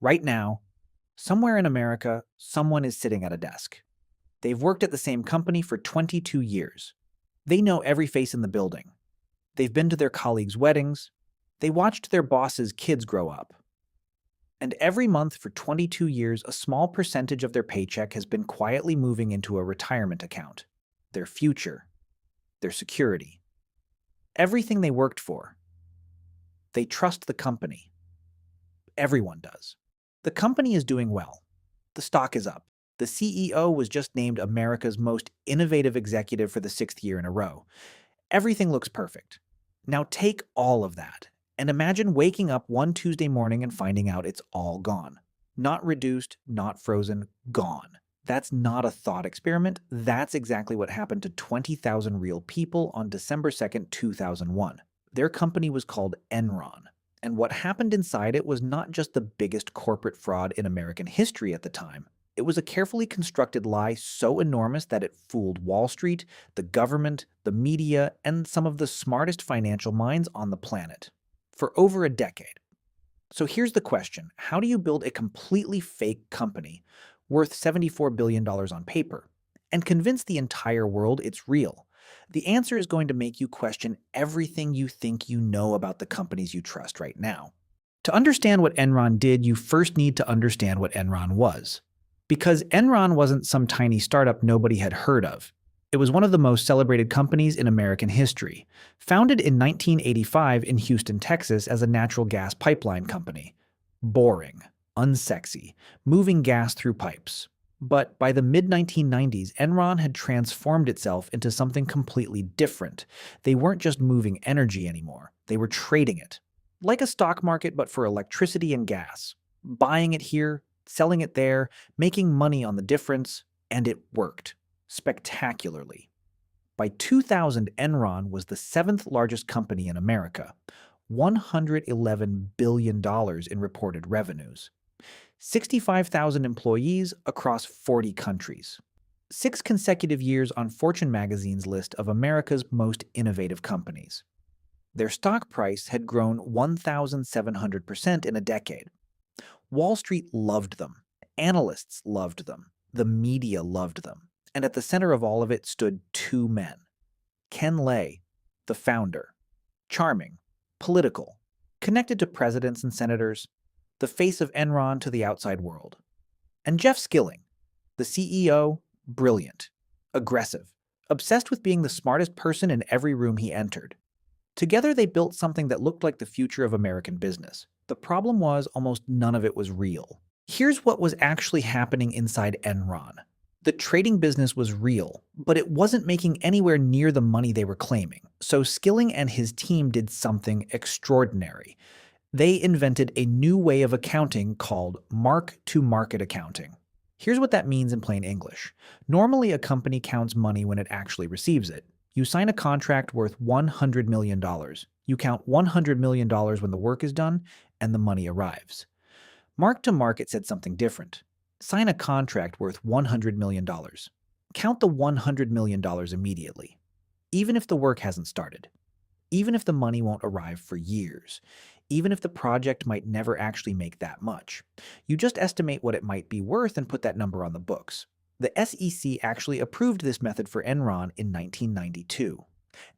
Right now, somewhere in America, someone is sitting at a desk. They've worked at the same company for 22 years. They know every face in the building. They've been to their colleagues' weddings. They watched their boss's kids grow up. And every month for 22 years, a small percentage of their paycheck has been quietly moving into a retirement account. Their future, their security, everything they worked for. They trust the company. Everyone does. The company is doing well. The stock is up. The CEO was just named America's most innovative executive for the sixth year in a row. Everything looks perfect. Now take all of that and imagine waking up one Tuesday morning and finding out it's all gone. Not reduced, not frozen, gone. That's not a thought experiment. That's exactly what happened to 20,000 real people on December 2nd, 2001. Their company was called Enron. And what happened inside it was not just the biggest corporate fraud in American history at the time. It was a carefully constructed lie so enormous that it fooled Wall Street, the government, the media, and some of the smartest financial minds on the planet for over a decade. So here's the question. How do you build a completely fake company worth $74 billion on paper and convince the entire world it's real? The answer is going to make you question everything you think you know about the companies you trust right now. To understand what Enron did, you first need to understand what Enron was. Because Enron wasn't some tiny startup nobody had heard of. It was one of the most celebrated companies in American history, founded in 1985 in Houston, Texas as a natural gas pipeline company. Boring, unsexy, moving gas through pipes. But by the mid-1990s, Enron had transformed itself into something completely different. They weren't just moving energy anymore, they were trading it. Like a stock market, but for electricity and gas. Buying it here, selling it there, making money on the difference, and it worked spectacularly. By 2000, Enron was the seventh largest company in America, $111 billion in reported revenues, 65,000 employees across 40 countries, 6 consecutive years on Fortune magazine's list of America's most innovative companies. Their stock price had grown 1,700% in a decade. Wall Street loved them. Analysts loved them. The media loved them. And at the center of all of it stood two men. Ken Lay, the founder. Charming, political, connected to presidents and senators, the face of Enron to the outside world. And Jeff Skilling, the CEO, brilliant, aggressive, obsessed with being the smartest person in every room he entered. Together they built something that looked like the future of American business. The problem was almost none of it was real. Here's what was actually happening inside Enron. The trading business was real, but it wasn't making anywhere near the money they were claiming. So Skilling and his team did something extraordinary. They invented a new way of accounting called mark-to-market accounting. Here's what that means in plain English. Normally, a company counts money when it actually receives it. You sign a contract worth $100 million. You count $100 million when the work is done, and the money arrives. Mark-to-market said something different. Sign a contract worth $100 million. Count the $100 million immediately, even if the work hasn't started, even if the money won't arrive for years, even if the project might never actually make that much. You just estimate what it might be worth and put that number on the books. The SEC actually approved this method for Enron in 1992,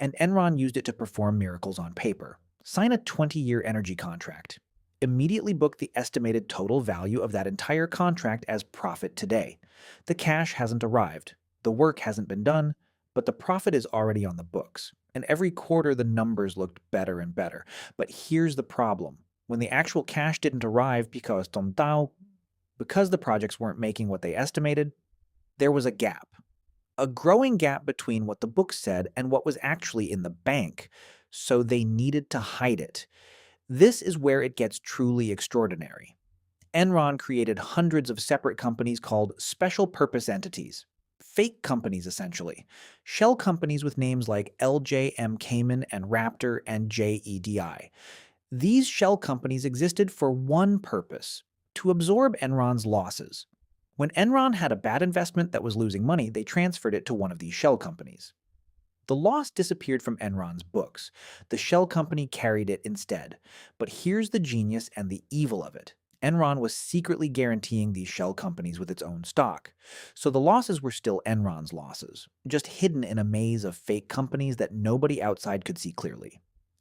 and Enron used it to perform miracles on paper. Sign a 20-year energy contract. Immediately book the estimated total value of that entire contract as profit today. The cash hasn't arrived, the work hasn't been done, but the profit is already on the books. And every quarter the numbers looked better and better. But here's the problem. When the actual cash didn't arrive because the projects weren't making what they estimated, there was a gap. A growing gap between what the books said and what was actually in the bank. So they needed to hide it. This is where it gets truly extraordinary. Enron created hundreds of separate companies called special purpose entities. Fake companies, essentially. Shell companies with names like LJM Cayman and Raptor and JEDI. These shell companies existed for one purpose: to absorb Enron's losses. When Enron had a bad investment that was losing money, they transferred it to one of these shell companies. The loss disappeared from Enron's books. The shell company carried it instead. But here's the genius and the evil of it. Enron was secretly guaranteeing these shell companies with its own stock. So the losses were still Enron's losses, just hidden in a maze of fake companies that nobody outside could see clearly.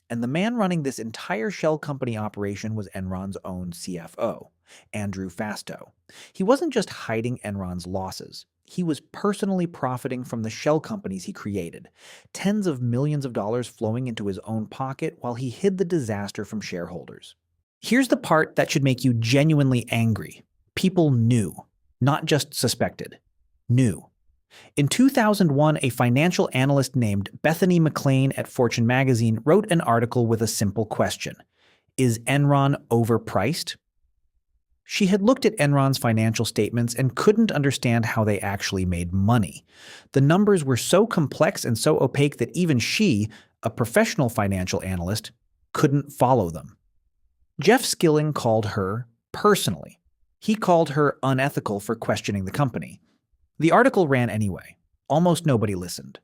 And the man running this entire shell company operation was Enron's own CFO, Andrew Fastow. He wasn't just hiding Enron's losses. He was personally profiting from the shell companies he created, tens of millions of dollars flowing into his own pocket while he hid the disaster from shareholders. Here's the part that should make you genuinely angry. People knew, not just suspected. Knew. In 2001, a financial analyst named Bethany McLean at Fortune magazine wrote an article with a simple question. Is Enron overpriced? She had looked at Enron's financial statements and couldn't understand how they actually made money. The numbers were so complex and so opaque that even she, a professional financial analyst, couldn't follow them. Jeff Skilling called her personally. He called her unethical for questioning the company. The article ran anyway. Almost nobody listened.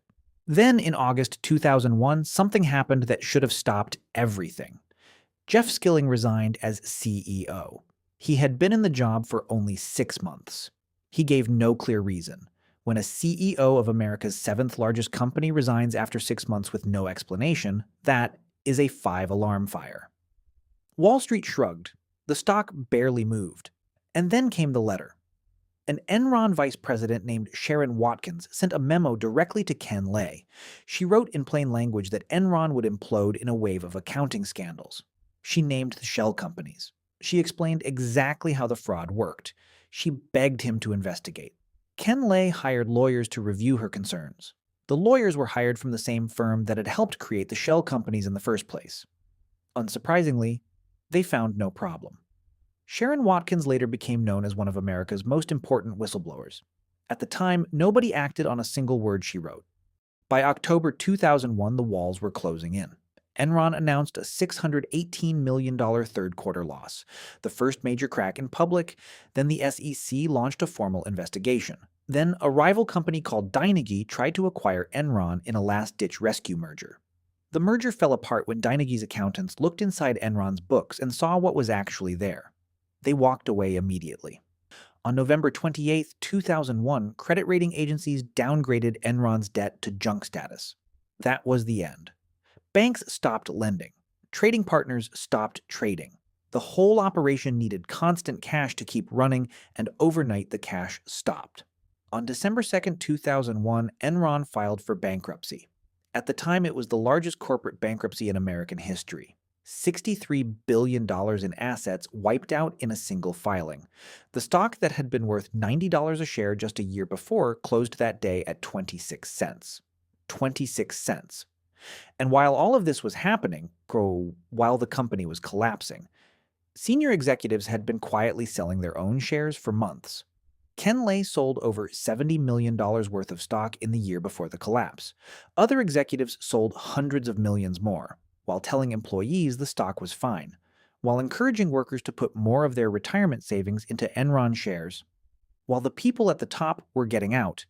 Then, in August 2001, something happened that should have stopped everything. Jeff Skilling resigned as CEO. He had been in the job for only 6 months. He gave no clear reason. When a CEO of America's 7th largest company resigns after 6 months with no explanation, that is a 5-alarm fire. Wall Street shrugged. The stock barely moved. And then came the letter. An Enron vice president named Sharon Watkins sent a memo directly to Ken Lay. She wrote in plain language that Enron would implode in a wave of accounting scandals. She named the shell companies. She explained exactly how the fraud worked. She begged him to investigate. Ken Lay hired lawyers to review her concerns. The lawyers were hired from the same firm that had helped create the shell companies in the first place. Unsurprisingly, they found no problem. Sharon Watkins later became known as one of America's most important whistleblowers. At the time, nobody acted on a single word she wrote. By October 2001, the walls were closing in. Enron announced a $618 million third-quarter loss, the first major crack in public. Then the SEC launched a formal investigation. Then a rival company called Dynegy tried to acquire Enron in a last-ditch rescue merger. The merger fell apart when Dynegy's accountants looked inside Enron's books and saw what was actually there. They walked away immediately. On November 28, 2001, credit rating agencies downgraded Enron's debt to junk status. That was the end. Banks stopped lending. Trading partners stopped trading. The whole operation needed constant cash to keep running, and overnight the cash stopped. On December 2, 2001, Enron filed for bankruptcy. At the time, it was the largest corporate bankruptcy in American history. $63 billion in assets wiped out in a single filing. The stock that had been worth $90 a share just a year before closed that day at 26 cents. 26 cents. And while all of this was happening, while the company was collapsing, senior executives had been quietly selling their own shares for months. Ken Lay sold over $70 million worth of stock in the year before the collapse. Other executives sold hundreds of millions more, while telling employees the stock was fine, while encouraging workers to put more of their retirement savings into Enron shares. While the people at the top were getting out,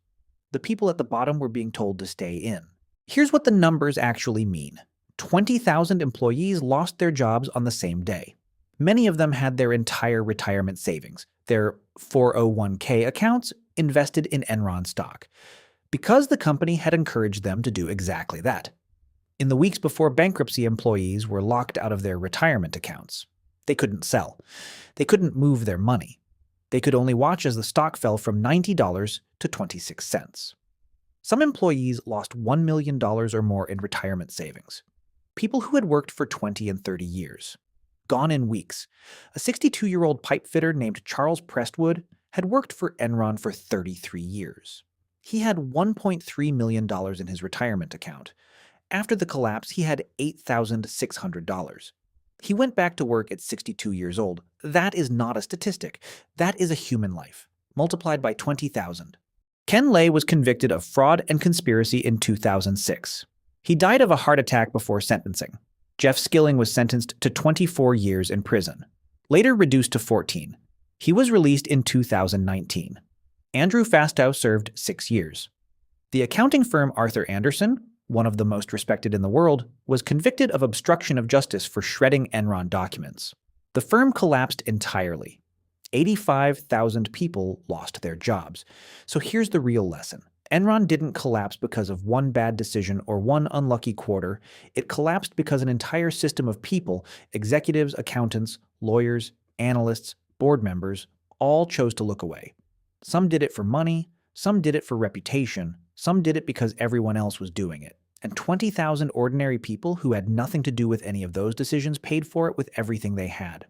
the people at the bottom were being told to stay in. Here's what the numbers actually mean. 20,000 employees lost their jobs on the same day. Many of them had their entire retirement savings, their 401k accounts, invested in Enron stock, because the company had encouraged them to do exactly that. In the weeks before bankruptcy, employees were locked out of their retirement accounts. They couldn't sell. They couldn't move their money. They could only watch as the stock fell from $90 to 26 cents. Some employees lost $1 million or more in retirement savings. People who had worked for 20 and 30 years. Gone in weeks. A 62-year-old pipe fitter named Charles Prestwood had worked for Enron for 33 years. He had $1.3 million in his retirement account. After the collapse, he had $8,600. He went back to work at 62 years old. That is not a statistic. That is a human life, multiplied by 20,000. Ken Lay was convicted of fraud and conspiracy in 2006. He died of a heart attack before sentencing. Jeff Skilling was sentenced to 24 years in prison, later reduced to 14. He was released in 2019. Andrew Fastow served 6 years. The accounting firm Arthur Andersen, one of the most respected in the world, was convicted of obstruction of justice for shredding Enron documents. The firm collapsed entirely. 85,000 people lost their jobs. So here's the real lesson. Enron didn't collapse because of one bad decision or one unlucky quarter. It collapsed because an entire system of people, executives, accountants, lawyers, analysts, board members, all chose to look away. Some did it for money, some did it for reputation, some did it because everyone else was doing it. And 20,000 ordinary people who had nothing to do with any of those decisions paid for it with everything they had.